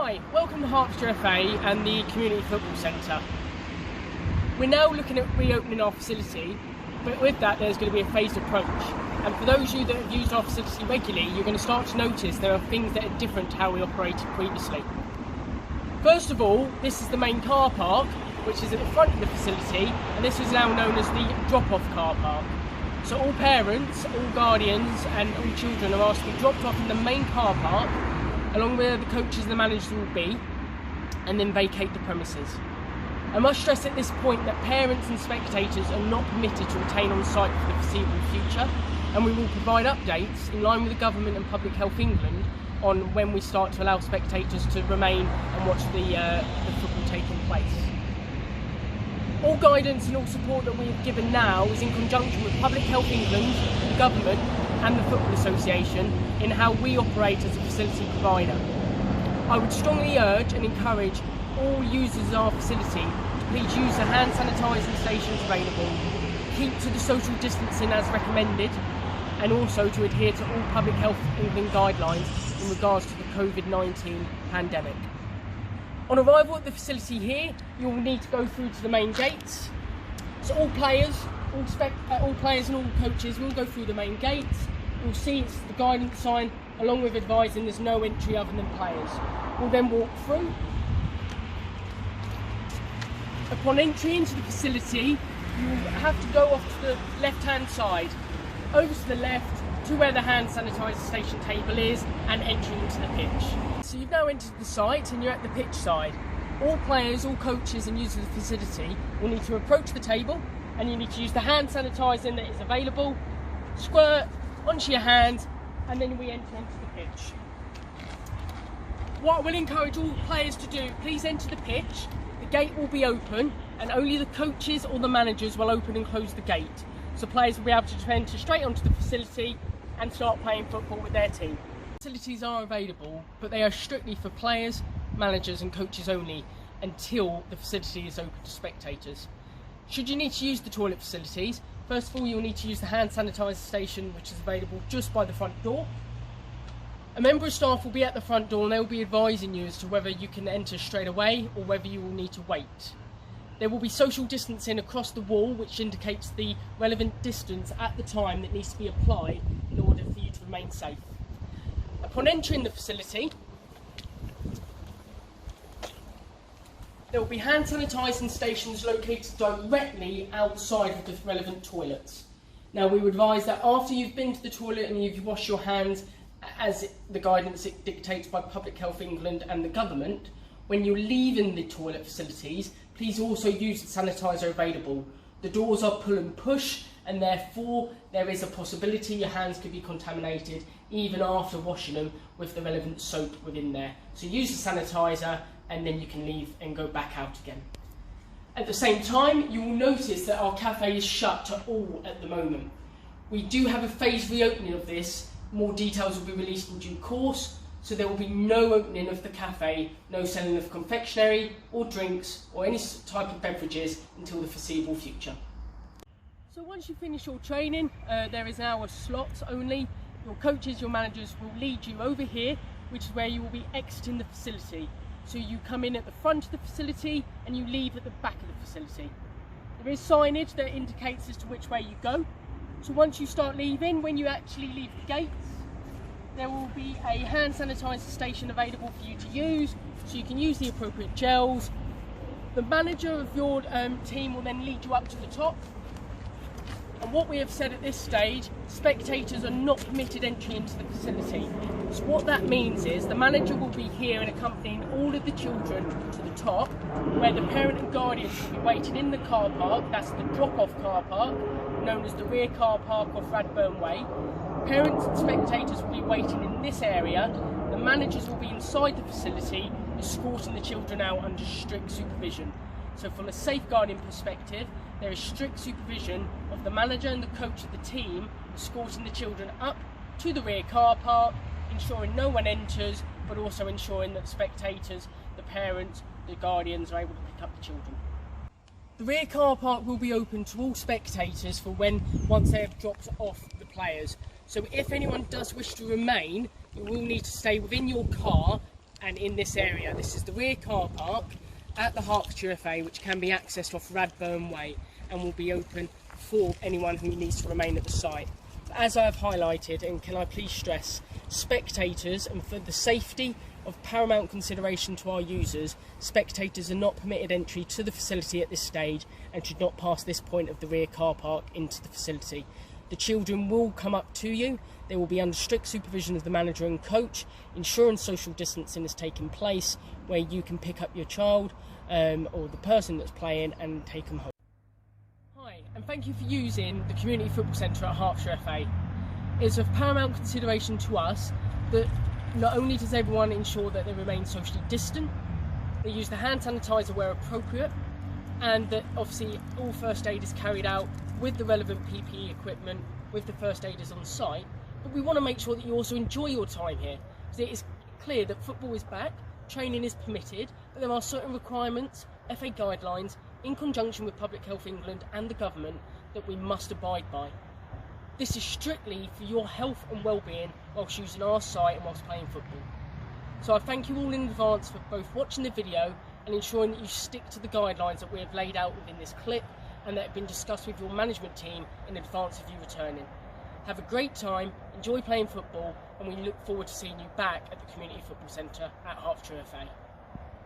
Hi, welcome to Hertfordshire FA and the Community Football Centre. We're now looking at reopening our facility, but with that there's going to be a phased approach. And for those of you that have used our facility regularly, you're going to start to notice there are things that are different to how we operated previously. First of all, this is the main car park, which is at the front of the facility, and this is now known as the drop-off car park. So all parents, all guardians and all children are asked to be dropped off in the main car park, along with where the coaches and the managers will be, and then vacate the premises. I must stress at this point that parents and spectators are not permitted to retain on site for the foreseeable future, and we will provide updates in line with the Government and Public Health England on when we start to allow spectators to remain and watch the football taking place. All guidance and all support that we have given now is in conjunction with Public Health England, the Government and the Football Association in how we operate as a facility provider. I would strongly urge and encourage all users of our facility to please use the hand sanitising stations available, keep to the social distancing as recommended, and also to adhere to all Public Health England guidelines in regards to the Covid-19 pandemic. On arrival at the facility here, you will need to go through to the main gates. So all players and all coaches will go through the main gates. You'll see it's the guidance sign along with advising there's no entry other than players. We'll then walk through. Upon entry into the facility, you have to go off to the left-hand side, over to the left to where the hand sanitizer station table is, and entering into the pitch. So you've now entered the site and you're at the pitch side. All players, all coaches and users of the facility will need to approach the table, and you need to use the hand sanitizing that is available, squirt onto your hands, and then we enter into the pitch. What I will encourage all players to do, please enter the pitch. The gate will be open and only the coaches or the managers will open and close the gate. So players will be able to enter straight onto the facility and start playing football with their team. Facilities are available, but they are strictly for players, managers and coaches only until the facility is open to spectators. Should you need to use the toilet facilities, first of all you'll need to use the hand sanitizer station, which is available just by the front door. A member of staff will be at the front door and they will be advising you as to whether you can enter straight away or whether you will need to wait. There will be social distancing across the wall, which indicates the relevant distance at the time that needs to be applied in order for you to remain safe. Upon entering the facility, there will be hand sanitising stations located directly outside of the relevant toilets. Now we would advise that after you've been to the toilet and you've washed your hands as the guidance dictates by Public Health England and the Government, when you're leaving the toilet facilities, please also use the sanitiser available. The doors are pull and push, and therefore there is a possibility your hands could be contaminated even after washing them with the relevant soap within there. So use the sanitiser and then you can leave and go back out again. At the same time, you will notice that our cafe is shut to all at the moment. We do have a phased reopening of this. More details will be released in due course. So there will be no opening of the cafe, no selling of confectionery or drinks or any type of beverages until the foreseeable future. So once you finish your training, there is now a slot only. Your coaches, your managers will lead you over here, which is where you will be exiting the facility. So you come in at the front of the facility and you leave at the back of the facility. There is signage that indicates as to which way you go. So once you start leaving, when you actually leave the gates, there will be a hand sanitizer station available for you to use, so you can use the appropriate gels. The manager of your team will then lead you up to the top. And what we have said at this stage, spectators are not permitted entry into the facility. So what that means is the manager will be here and accompanying all of the children to the top, where the parent and guardians will be waiting in the car park. That's the drop-off car park, known as the rear car park off Radburn Way. Parents and spectators will be waiting in this area. The managers will be inside the facility, escorting the children out under strict supervision. So from a safeguarding perspective, there is strict supervision of the manager and the coach of the team, escorting the children up to the rear car park, ensuring no one enters, but also ensuring that the spectators, the parents, the guardians are able to pick up the children. The rear car park will be open to all spectators for once they have dropped off the players. So if anyone does wish to remain, you will need to stay within your car and in this area. This is the rear car park at the Hertfordshire FA, which can be accessed off Radburn Way and will be open for anyone who needs to remain at the site. As I have highlighted, and can I please stress, spectators, and for the safety of paramount consideration to our users, spectators are not permitted entry to the facility at this stage and should not pass this point of the rear car park into the facility. The children will come up to you. They will be under strict supervision of the manager and coach, ensuring social distancing is taking place, where you can pick up your child or the person that's playing and take them home. Hi, and thank you for using the Community Football Centre at Hertfordshire FA. It's of paramount consideration to us that not only does everyone ensure that they remain socially distant, they use the hand sanitizer where appropriate, and that obviously all first aid is carried out with the relevant PPE equipment, with the first aiders on site. But we want to make sure that you also enjoy your time here, because it is clear that football is back, training is permitted, but there are certain requirements, FA guidelines, in conjunction with Public Health England and the government, that we must abide by. This is strictly for your health and well-being whilst using our site and whilst playing football. So I thank you all in advance for both watching the video and ensuring that you stick to the guidelines that we have laid out within this clip and that have been discussed with your management team in advance of you returning. Have a great time, enjoy playing football, and we look forward to seeing you back at the Community Football Centre at Hertfordshire FA.